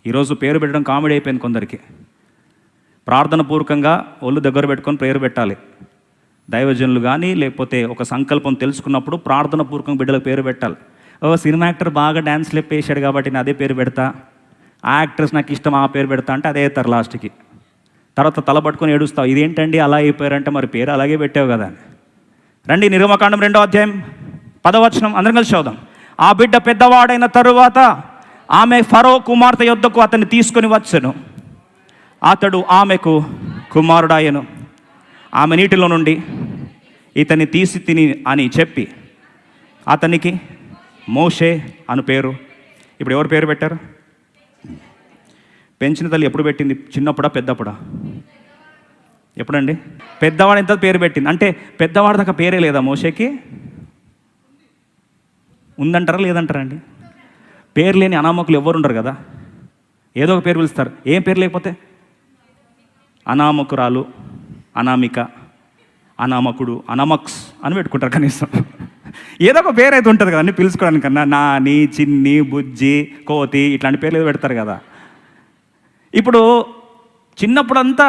ఈరోజు పేరు పెట్టడం కామెడీ అయిపోయింది కొందరికి. ప్రార్థన పూర్వకంగా ఒళ్ళు దగ్గర పెట్టుకొని పేరు పెట్టాలి. దైవజనులు కానీ లేకపోతే ఒక సంకల్పం తెలుసుకున్నప్పుడు ప్రార్థన పూర్వకంగా బిడ్డలకు పేరు పెట్టాలి. సినిమా యాక్టర్ బాగా డ్యాన్స్లు వేసాడు కాబట్టి నేను అదే పేరు పెడతా, ఆ యాక్ట్రెస్ నాకు ఇష్టం ఆ పేరు పెడతా అంటే అదే అవుతారు లాస్ట్కి. తర్వాత తల పట్టుకొని ఏడుస్తావు, ఇదేంటండి అలా అయిపోయారంటే మరి పేరు అలాగే పెట్టావు కదా అని. రండి, నిర్గమకాండం 2వ అధ్యాయం 10వ వచనం అందరం కలిసి చదువుదాం. ఆ బిడ్డ పెద్దవాడైన తరువాత ఆమె ఫరో కుమార్తె యొద్దకు అతన్ని తీసుకొని వచ్చెను. అతడు ఆమెకు కుమారుడాయను. ఆమె నీటిలో నుండి ఇతన్ని తీసి తిని అని చెప్పి అతనికి మోషే అను పేరు. ఇప్పుడు ఎవరు పేరు పెట్టారు? పెంచిన తల్లి ఎప్పుడు పెట్టింది? చిన్నప్పుడా పెద్దప్పుడా? ఎప్పుడండి? పెద్దవాడు ఎంత పేరు పెట్టింది అంటే పెద్దవాడి దాకా పేరే లేదా మోషేకి? ఉందంటారా లేదంటారా అండి? పేరు లేని అనామకులు ఎవరు ఉండరు కదా, ఏదో ఒక పేరు పిలుస్తారు. ఏం పేరు లేకపోతే అనామకురాలు, అనామిక, అనామకుడు, అనామక్స్ అని పెట్టుకుంటారు కనీసం. ఏదో ఒక పేరు అయితే ఉంటుంది కదా అన్నీ పిలుచుకోవడానికన్నా. నాని, చిన్ని, బుజ్జి, కోతి ఇట్లాంటి పేర్లు ఏదో పెడతారు కదా. ఇప్పుడు చిన్నప్పుడంతా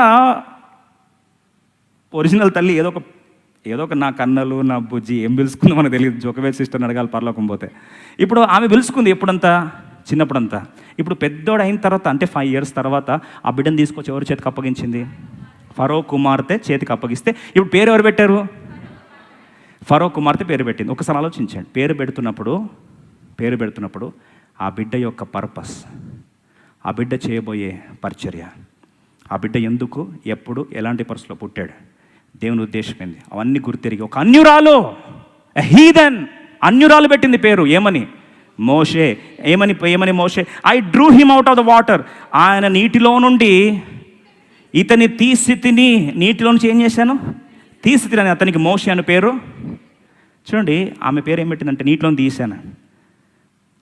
ఒరిజినల్ తల్లి ఏదో ఒక నా కన్నలు, నా బుజ్జి ఏం పిలుచుకుందో మనకు తెలియదు. జోకవేల్ సిస్టర్ని అడగాలి పరలోకం పోతే. ఇప్పుడు ఆమె పిలుచుకుంది ఎప్పుడంతా? చిన్నప్పుడంతా. ఇప్పుడు పెద్దోడు అయిన తర్వాత అంటే 5 years తర్వాత ఆ బిడ్డను తీసుకొచ్చి ఎవరి చేతికి అప్పగించింది? ఫరో కుమార్తె చేతికి అప్పగిస్తే ఇప్పుడు పేరు ఎవరు పెట్టారు? ఫరో కుమార్తె పేరు పెట్టింది. ఒకసారి ఆలోచించండి. పేరు పెడుతున్నప్పుడు ఆ బిడ్డ యొక్క పర్పస్, ఆ బిడ్డ చేయబోయే పరిచర్య, ఆ బిడ్డ ఎందుకు, ఎప్పుడు, ఎలాంటి పరిస్థితిలో పుట్టాడు, దేవుని ఉద్దేశం ఏంది, అవన్నీ గుర్తిరిగి ఒక అన్యురాలు, హీదన్ అన్యురాలు పెట్టింది పేరు. ఏమని? మోషే. ఏమని మోషే? I drew him out of the water. ఆయన నీటిలో నుండి ఇతని తీసి తిని, నీటిలో నుంచి ఏం చేశాను? తీసి తిని అతనికి మోషే అని పేరు. చూడండి ఆమె పేరు ఏం పెట్టిందంటే నీటిలో తీశాను.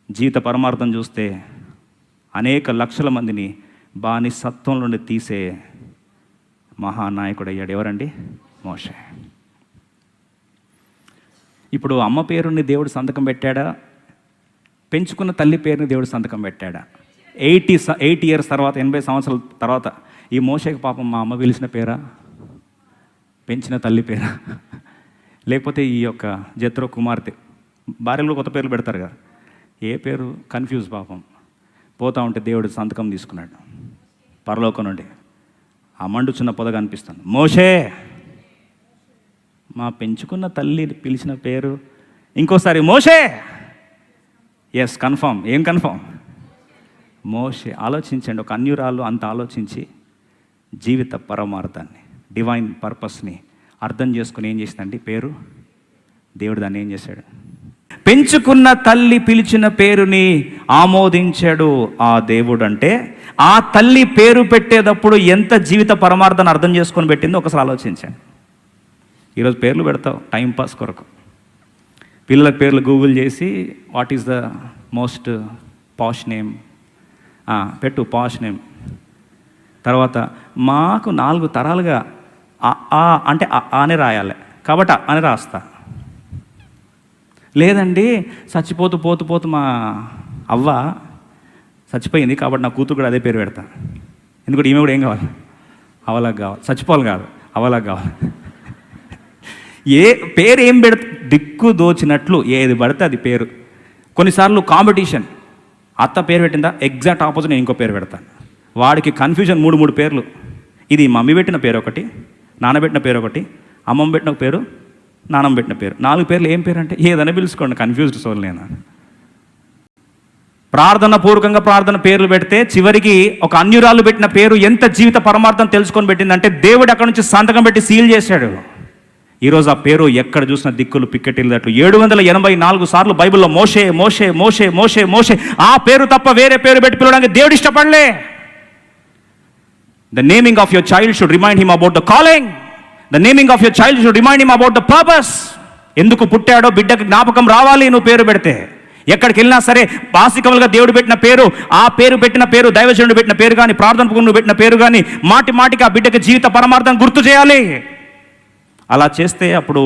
జీవిత పరమార్థం చూస్తే అనేక లక్షల మందిని బానిసత్వం నుండి తీసే మహానాయకుడు అయ్యాడు. ఎవరండి? మోషే. ఇప్పుడు అమ్మ పేరుని దేవుడు సంతకం పెట్టాడా? పెంచుకున్న తల్లి పేరుని దేవుడు సంతకం పెట్టాడా? 80 years తర్వాత, 80 సంవత్సరాల తర్వాత ఈ మోషేకి పాపం మా అమ్మ పిలిచిన పేరా, పెంచిన తల్లి పేరా, లేకపోతే ఈ యొక్క జత్రో కుమార్తె, భార్యలు కొత్త పేర్లు పెడతారు కదా, ఏ పేరు? కన్ఫ్యూజ్ పాపం. పోతా ఉంటే దేవుడు సంతకం తీసుకున్నాడు పరలోకం నుండి. ఆ మండుచున్న పొదగా అనిపిస్తుంది. మోషే, మా పెంచుకున్న తల్లి పిలిచిన పేరు. ఇంకోసారి మోషే. Yes, confirm. ఏం కన్ఫామ్? మోషే. ఆలోచించండి, ఒక అన్యురాలు అంత ఆలోచించి జీవిత పరమార్థాన్ని, డివైన్ పర్పస్ని అర్థం చేసుకుని ఏం చేసిందండి? పేరు. దేవుడు దాన్ని ఏం చేశాడు? పెంచుకున్న తల్లి పిలిచిన పేరుని ఆమోదించాడు ఆ దేవుడు. అంటే ఆ తల్లి పేరు పెట్టేటప్పుడు ఎంత జీవిత పరమార్థాన్ని అర్థం చేసుకొని పెట్టిందో ఒకసారి ఆలోచించండి. ఈరోజు పేర్లు పెడతావు టైంపాస్ కొరకు. పిల్లల పేర్లు గూగుల్ చేసి what is the most posh name పెట్టు, పాష్ నేమ్. తర్వాత మాకు 4 తరాలుగా అంటే అనే రాయాలి కాబట్టి అని రాస్తా. లేదండి పోతూ మా అవ్వ చచ్చిపోయింది కాబట్టి నా కూతురు కూడా అదే పేరు పెడతా. ఎందుకంటే ఈమె కూడా ఏం కావాలి? అవలాగా కావాలి. చచ్చిపోవాలి కాదు, అవలాగా కావాలి. ఏ పేరు ఏం దిక్కు దోచినట్లు ఏది పడితే అది పేరు. కొన్నిసార్లు కాంపిటీషన్. అత్త పేరు పెట్టిందా, ఎగ్జాక్ట్ ఆపోజిట్ నేను ఇంకో పేరు పెడతాను. వాడికి కన్ఫ్యూజన్. 3 పేర్లు. ఇది మమ్మీ పెట్టిన పేరు ఒకటి, నాన్నబెట్టిన పేరు ఒకటి, అమ్మమ్మ పెట్టిన పేరు, నాన్నమ్మ పెట్టిన పేరు. 4 పేర్లు. ఏం పేరు అంటే ఏదైనా పిలుచుకోండి. కన్ఫ్యూజ్డ్ సోల్ నేను. ప్రార్థన పూర్వకంగా ప్రార్థన పేర్లు పెడితే చివరికి ఒక అన్యురాలు పెట్టిన పేరు ఎంత జీవిత పరమార్థం తెలుసుకొని పెట్టిందంటే దేవుడు అక్కడ నుంచి సంతకం పెట్టి సీల్ చేశాడు. ఈరోజు ఆ పేరు ఎక్కడ చూసిన దిక్కులు పిక్కెటిల్లినట్లు 784 సార్లు బైబిల్లో మోషే మోషే మోషే మోషే మోషే. ఆ పేరు తప్ప వేరే పేరు పెట్టి పిలవడానికి దేవుడు ఇష్టపడలే. The naming of your child should remind him about the calling. The naming of your child should remind him about the purpose. ఎందుకు పుట్టాడో బిడ్డకు జ్ఞాపకం రావాలి నువ్వు పేరు పెడితే. ఎక్కడికి వెళ్ళినా సరే బాసికములుగా దేవుడు పెట్టిన పేరు, ఆ పేరు పెట్టిన పేరు, దైవజనుడు పెట్టిన పేరు కానీ, ప్రార్థన నువ్వు పెట్టిన పేరు కానీ మాటికి ఆ బిడ్డకి జీవిత పరమార్థం గుర్తు చేయాలి. అలా చేస్తే అప్పుడు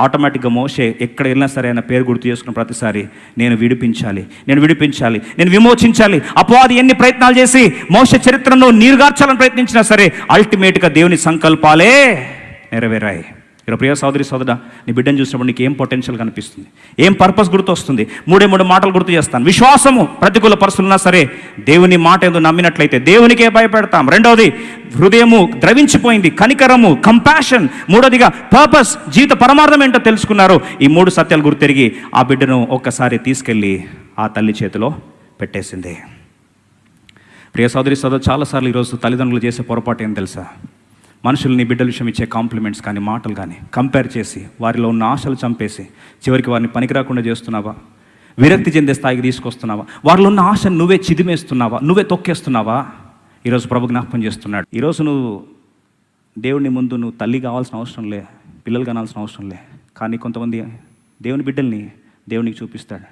ఆటోమేటిక్గా మోషే ఎక్కడ వెళ్ళినా సరే ఆయన పేరు గుర్తు చేసుకున్న ప్రతిసారి నేను విడిపించాలి, నేను విమోచించాలి. అపవాది ఎన్ని ప్రయత్నాలు చేసి మోషే చరిత్రను నీరుగార్చాలని ప్రయత్నించినా సరే అల్టిమేట్గా దేవుని సంకల్పాలే నెరవేరాయి. ఇక్కడ ప్రియ సోదరి సోదరుడా, నీ బిడ్డను చూసినప్పుడు నీకు ఏం పొటెన్షియల్ కనిపిస్తుంది, ఏం పర్పస్ గుర్తు వస్తుంది? మూడే మాటలు గుర్తు చేస్తాను. విశ్వాసము, ప్రతికూల పరిస్థితులున్నా సరే దేవుని మాట ఏదో నమ్మినట్లయితే దేవునికే భయపెడతాం. రెండవది హృదయము ద్రవించిపోయింది, కనికరము, కంపాషన్. మూడోదిగా పర్పస్, జీవిత పరమార్థం ఏంటో తెలుసుకున్నారు. ఈ 3 సత్యాలు గుర్తెరిగి ఆ బిడ్డను ఒక్కసారి తీసుకెళ్ళి ఆ తల్లి చేతిలో పెట్టేసింది. ప్రియ సోదరి సోదరు, చాలాసార్లు ఈరోజు తల్లిదండ్రులు చేసే పొరపాటు ఏం తెలుసా? మనుషులు నీ బిడ్డల విషయం ఇచ్చే కాంప్లిమెంట్స్ కానీ మాటలు కానీ కంపేర్ చేసి వారిలో ఉన్న ఆశలు చంపేసి చివరికి వారిని పనికి రాకుండా చేస్తున్నావా? విరక్తి చెందే స్థాయికి తీసుకొస్తున్నావా? వారిలో ఉన్న ఆశను నువ్వే చిదిమేస్తున్నావా? నువ్వే తొక్కేస్తున్నావా? ఈరోజు ప్రభు జ్ఞాపకం చేస్తున్నాడు. ఈరోజు నువ్వు దేవుని ముందు నువ్వు తల్లి కావాల్సిన అవసరం లే, పిల్లలు కావాల్సిన అవసరం లే. కానీ కొంతమంది దేవుని బిడ్డల్ని దేవునికి చూపిస్తాడు.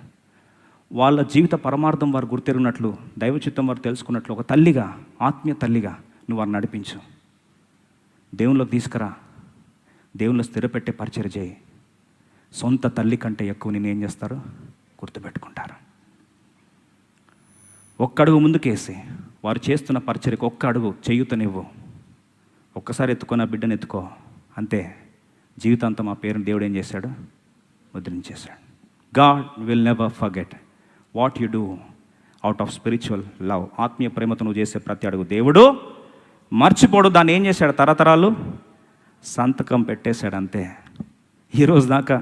వాళ్ళ జీవిత పరమార్థం వారు గుర్తెరిగినట్లు, దైవ చిత్తం వారు తెలుసుకున్నట్లు ఒక తల్లిగా, ఆత్మీయ తల్లిగా నువ్వు వారిని నడిపించు. దేవునిలోకి తీసుకురా, దేవునిలో స్థిరపెట్టే పరిచయం చేయి. సొంత తల్లి కంటే ఎక్కువ నేను ఏం చేస్తారు? గుర్తుపెట్టుకుంటారు. ఒక్క అడుగు ముందుకేసి వారు చేస్తున్న పరిచర్యకు ఒక్క అడుగు చేయుతనివ్వు. ఒక్కసారి ఎత్తుకొని ఆ బిడ్డను ఎత్తుకో, అంతే. జీవితాంతం ఆ పేరుని దేవుడు ఏం చేశాడు? ముద్రించేశాడు. God will never forget what you do out of spiritual love. ఆత్మీయ ప్రేమతో నువ్వు చేసే ప్రతి అడుగు దేవుడు మర్చిపోడు. దాన్ని ఏం చేశాడు? తరతరాలు సంతకం పెట్టేశాడు, అంతే. ఈరోజు దాకా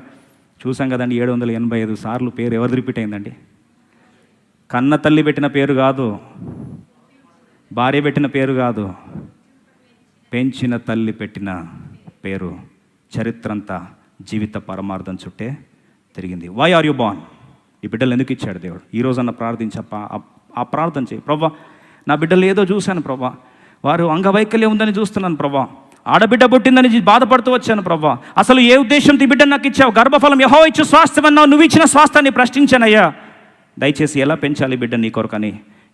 చూసాం కదండి, 785 సార్లు పేరు ఎవరిది రిపీట్ అయిందండి? కన్న తల్లి పెట్టిన పేరు కాదు, భార్య పెట్టిన పేరు కాదు, పెంచిన తల్లి పెట్టిన పేరు. చరిత్ర అంతా జీవిత పరమార్థం చుట్టే తిరిగింది. Why are you born? ఈ బిడ్డలు ఎందుకు ఇచ్చాడు దేవుడు? ఈరోజన్న ప్రార్థించప్ప, ఆ ప్రార్థన చేయి. ప్రభా, నా బిడ్డలు ఏదో చూశాను ప్రభా, వారు అంగవైకల్యం ఉందని చూస్తున్నాను ప్రభా, ఆడబిడ్డ పుట్టిందని బాధపడుతూ వచ్చాను ప్రభా, అసలు ఏ ఉద్దేశంతో ఈ బిడ్డను నాకు ఇచ్చావు? గర్భఫలం యెహోవా ఇచ్చు స్వాస్థ్యం అన్నావు, నువ్వు ఇచ్చిన స్వాస్థ్యాన్ని ప్రశ్నించానయ్యా. దయచేసి ఎలా పెంచాలి బిడ్డ నీ కొరకని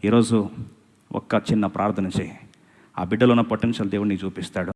ఈరోజు ఒక్క చిన్న ప్రార్థన చేయి. ఆ బిడ్డలో ఉన్న పొటెన్షియల్ దేవుడు నీకు చూపిస్తాడు.